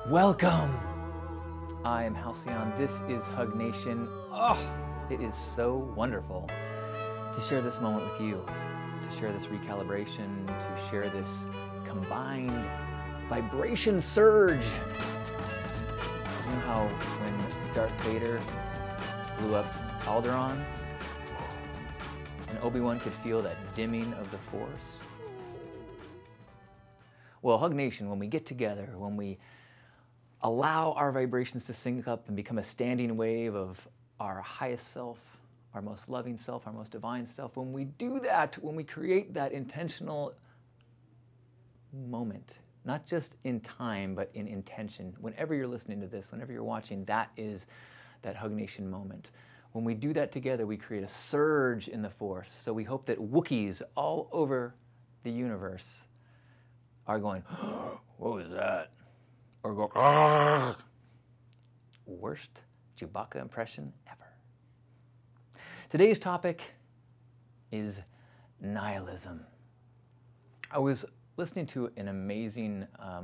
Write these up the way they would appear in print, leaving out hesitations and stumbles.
Welcome! I am Halcyon. This is Hug Nation. Oh, it is so wonderful to share this moment with you, to share this recalibration, to share this combined vibration surge. You know how when Darth Vader blew up Alderaan and Obi-Wan could feel that dimming of the Force? Well, Hug Nation, when we get together, when we allow our vibrations to sync up and become a standing wave of our highest self, our most loving self, our most divine self, when we do that, when we create that intentional moment, not just in time, but in intention, whenever you're listening to this, whenever you're watching, that is that Hug Nation moment. When we do that together, we create a surge in the Force. So we hope that Wookiees all over the universe are going, what was that? Or go, argh! Worst Chewbacca impression ever. Today's topic is nihilism. I was listening to an amazing, I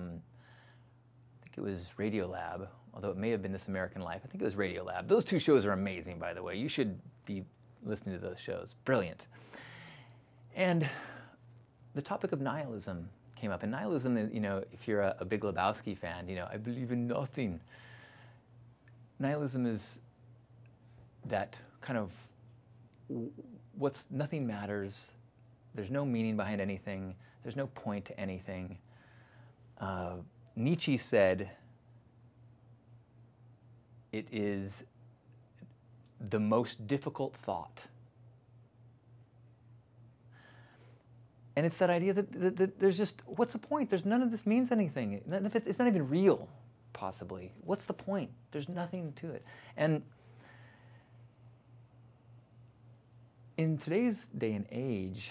think it was Radiolab, although it may have been This American Life. I think it was Radiolab. Those two shows are amazing, by the way. You should be listening to those shows. Brilliant. And the topic of nihilism came up. And nihilism, you know, if you're a Big Lebowski fan, you know, I believe in nothing. Nihilism is that kind of nothing matters. There's no meaning behind anything. There's no point to anything. Nietzsche said it is the most difficult thought. And it's that idea that there's just, what's the point? There's none of this means anything. It's not even real, possibly. What's the point? There's nothing to it. And in today's day and age,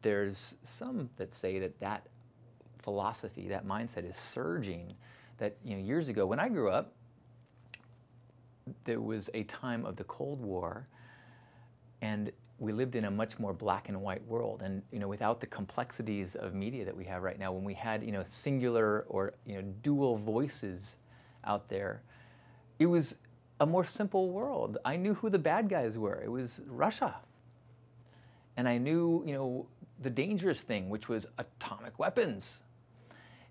there's some that say that that philosophy, that mindset is surging. That, you know, years ago, when I grew up, there was a time of the Cold War, and we lived in a much more black and white world, and, you know, without the complexities of media that we have right now, when we had, you know, singular or, you know, dual voices out there, it was a more simple world. I knew who the bad guys were. It was Russia. And I knew, you know, the dangerous thing, which was atomic weapons.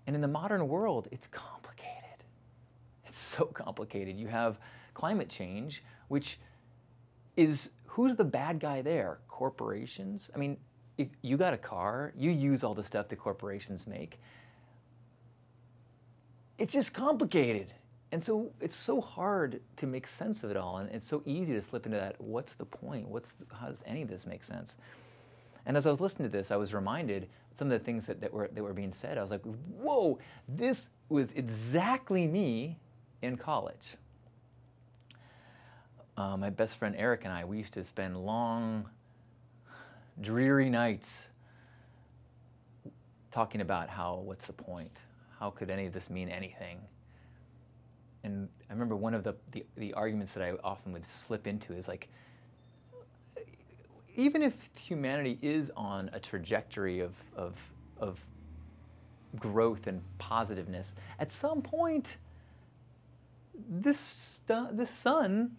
And in the modern world, it's complicated. It's so complicated. You have climate change, which is, who's the bad guy there? Corporations? I mean, if you got a car, you use all the stuff the corporations make. It's just complicated. And so it's so hard to make sense of it all. And it's so easy to slip into that, what's the point? How does any of this make sense? And as I was listening to this, I was reminded of some of the things that were being said. I was like, whoa, this was exactly me in college. My best friend Eric and I, we used to spend long, dreary nights talking about what's the point? How could any of this mean anything? And I remember one of the arguments that I often would slip into is like, even if humanity is on a trajectory of growth and positiveness, at some point, this sun,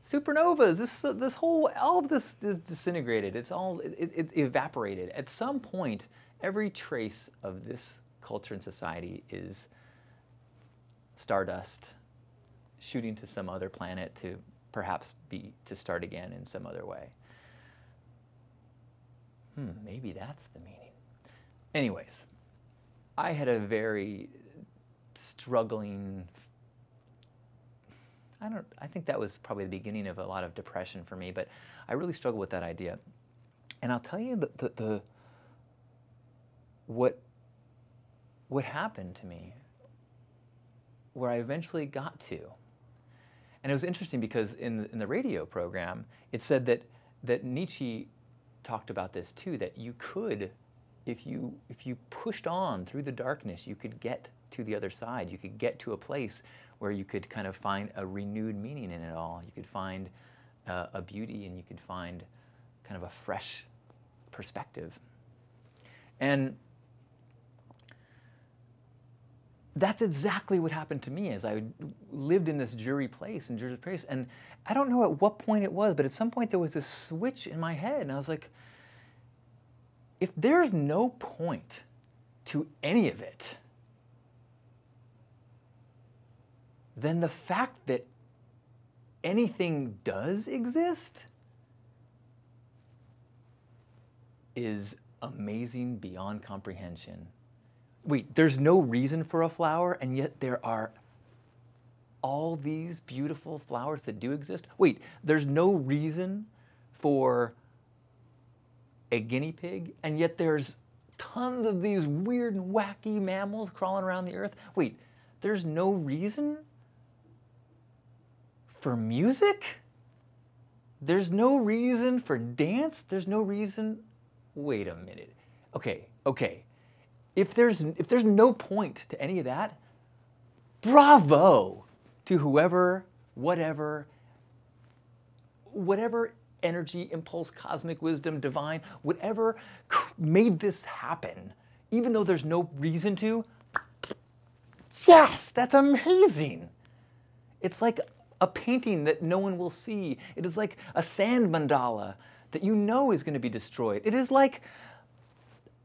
supernovas, all of this is disintegrated. It evaporated. At some point, every trace of this culture and society is stardust, shooting to some other planet to perhaps to start again in some other way. Maybe that's the meaning. Anyways, I had a very struggling, I think that was probably the beginning of a lot of depression for me, but I really struggled with that idea. And I'll tell you what happened to me, where I eventually got to. And it was interesting because in the radio program, it said that Nietzsche talked about this too, that you could, if you pushed on through the darkness, you could get to the other side. You could get to a place where you could kind of find a renewed meaning in it all. You could find a beauty, and you could find kind of a fresh perspective. And that's exactly what happened to me as I lived in this dreary place, and I don't know at what point it was, but at some point there was this switch in my head, and I was like, if there's no point to any of it, then the fact that anything does exist is amazing beyond comprehension. Wait, there's no reason for a flower, and yet there are all these beautiful flowers that do exist? Wait, there's no reason for a guinea pig, and yet there's tons of these weird and wacky mammals crawling around the earth? Wait, there's no reason for music? There's no reason for dance? There's no reason... Wait a minute. Okay. If there's no point to any of that, bravo to whoever, whatever energy, impulse, cosmic wisdom, divine, whatever made this happen, even though there's no reason to. Yes, that's amazing. It's like a painting that no one will see. It is like a sand mandala that you know is going to be destroyed. It is like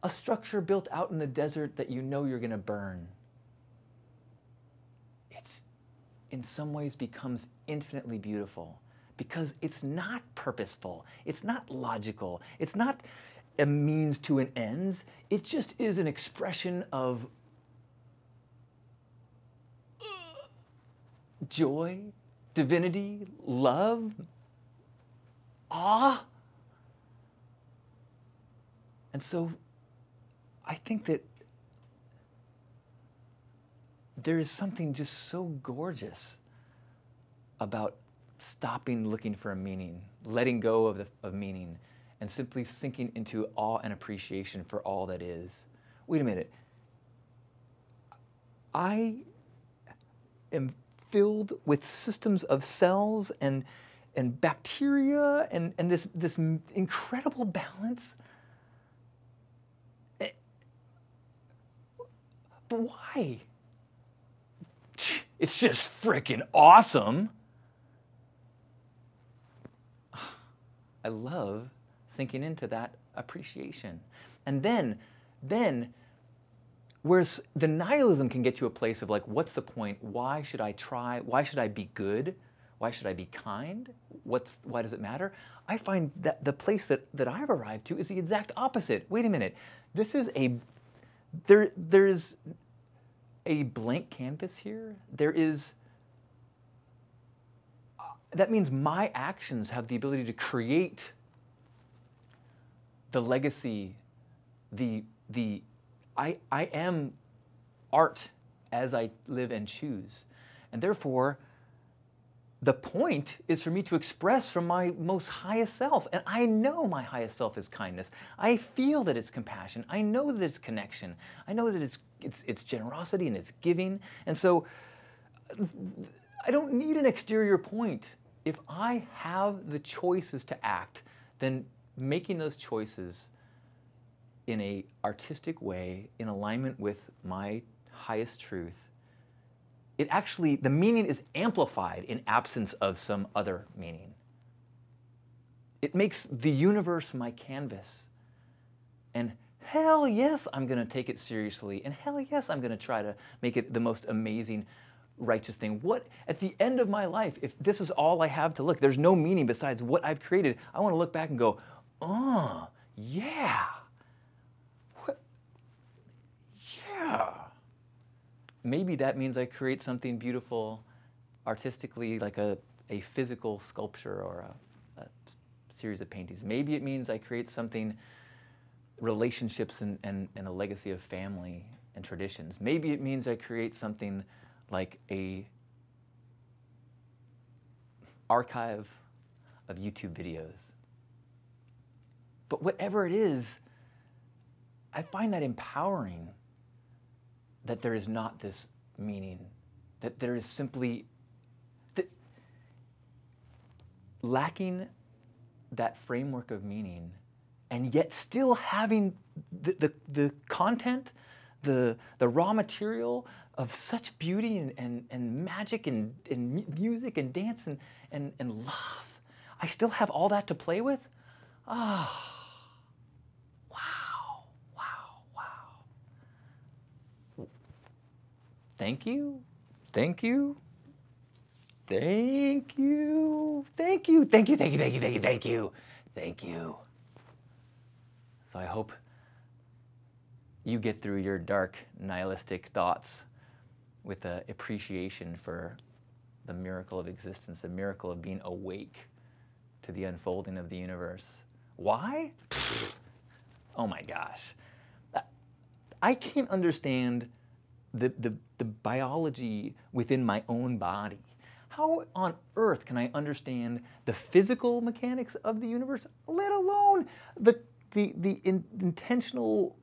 a structure built out in the desert that you know you're going to burn. It's, in some ways, becomes infinitely beautiful because it's not purposeful. It's not logical. It's not a means to an ends. It just is an expression of joy, divinity, love, awe. And so I think that there is something just so gorgeous about stopping looking for a meaning, letting go of meaning, and simply sinking into awe and appreciation for all that is. Wait a minute. I am filled with systems of cells and bacteria and this incredible balance. But why? It's just freaking awesome. I love sinking into that appreciation. And then, whereas the nihilism can get to a place of like, what's the point? Why should I try? Why should I be good? Why should I be kind? Why does it matter? I find that the place that I've arrived to is the exact opposite. Wait a minute. This is there's a blank canvas here. That means my actions have the ability to create the legacy, I am art as I live and choose. And therefore, the point is for me to express from my most highest self. And I know my highest self is kindness. I feel that it's compassion. I know that it's connection. I know that it's generosity and it's giving. And so I don't need an exterior point. If I have the choices to act, then making those choices in an artistic way, in alignment with my highest truth, the meaning is amplified in absence of some other meaning. It makes the universe my canvas. And hell yes, I'm going to take it seriously. And hell yes, I'm going to try to make it the most amazing, righteous thing. What, at the end of my life, if this is all I have to look, there's no meaning besides what I've created, I want to look back and go, oh, yeah. What? Yeah. Maybe that means I create something beautiful artistically, like a physical sculpture or a series of paintings. Maybe it means I create something, relationships and a legacy of family and traditions. Maybe it means I create something like a archive of YouTube videos. But whatever it is, I find that empowering, that there is not this meaning, that there is simply lacking that framework of meaning, and yet still having the content, the raw material of such beauty and magic and music and dance and love. I still have all that to play with? Oh, wow, wow, wow. Thank you, thank you, thank you, thank you, thank you, thank you, thank you, thank you, thank you, thank you. So I hope you get through your dark, nihilistic thoughts with an appreciation for the miracle of existence, the miracle of being awake to the unfolding of the universe. Why? Oh my gosh. I can't understand the biology within my own body. How on earth can I understand the physical mechanics of the universe, let alone the intentional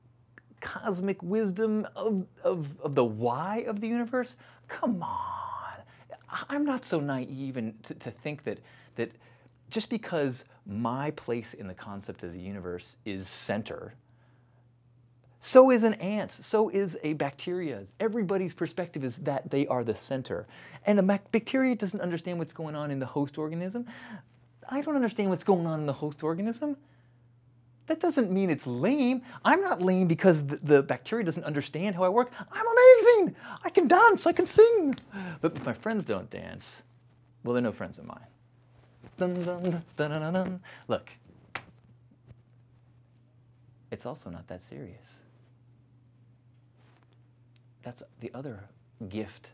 cosmic wisdom of the why of the universe? Come on. I'm not so naive to think that just because my place in the concept of the universe is center, so is an ant, so is a bacteria. Everybody's perspective is that they are the center. And the bacteria doesn't understand what's going on in the host organism. I don't understand what's going on in the host organism. That doesn't mean it's lame. I'm not lame because the bacteria doesn't understand how I work. I'm amazing. I can dance, I can sing. But if my friends don't dance, well, they're no friends of mine. Dun, dun, dun, dun, dun, dun. Look, it's also not that serious. That's the other gift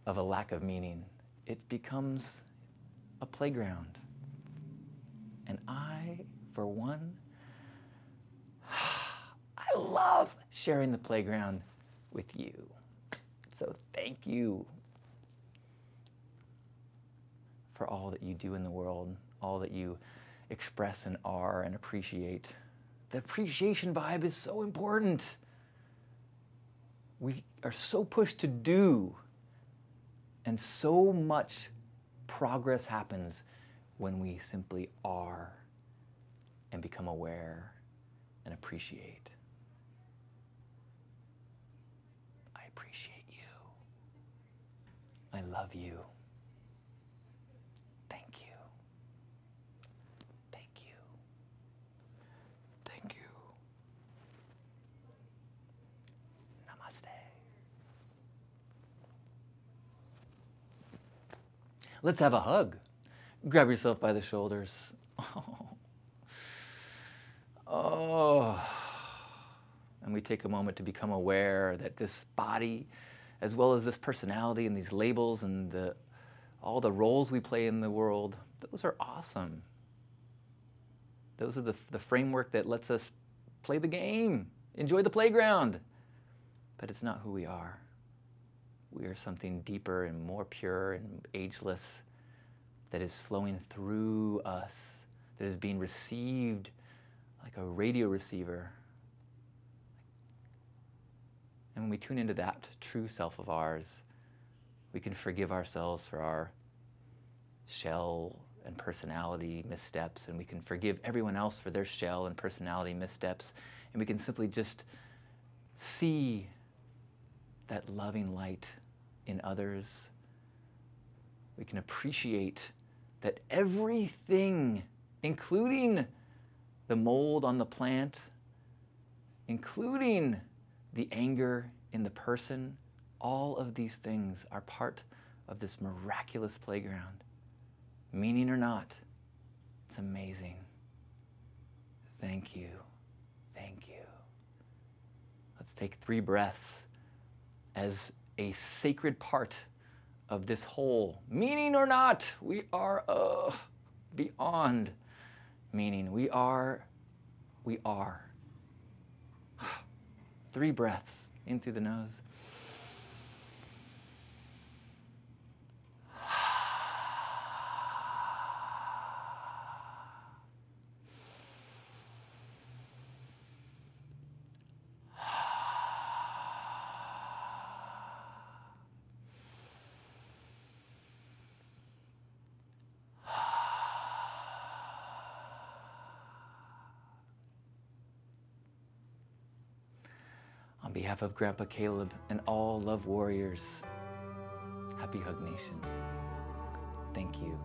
of a lack of meaning. It becomes a playground. And I, for one, I love sharing the playground with you. So thank you for all that you do in the world, all that you express and are and appreciate. The appreciation vibe is so important. We are so pushed to do, and so much progress happens when we simply are and become aware and appreciate. I appreciate you. I love you. Thank you. Thank you. Thank you. Namaste. Let's have a hug. Grab yourself by the shoulders. Oh. And we take a moment to become aware that this body, as well as this personality and these labels and all the roles we play in the world, those are awesome. Those are the framework that lets us play the game, enjoy the playground. But it's not who we are. We are something deeper and more pure and ageless that is flowing through us, that is being received like a radio receiver. And when we tune into that true self of ours, we can forgive ourselves for our shell and personality missteps, and we can forgive everyone else for their shell and personality missteps, and we can simply just see that loving light in others. We can appreciate that everything, including the mold on the plant, including the anger in the person, all of these things are part of this miraculous playground. Meaning or not, it's amazing. Thank you. Thank you. Let's take 3 breaths as a sacred part of this whole. Meaning or not, we are beyond meaning. We are. 3 breaths in through the nose. On behalf of Grandpa Caleb and all love warriors, happy Hug Nation. Thank you.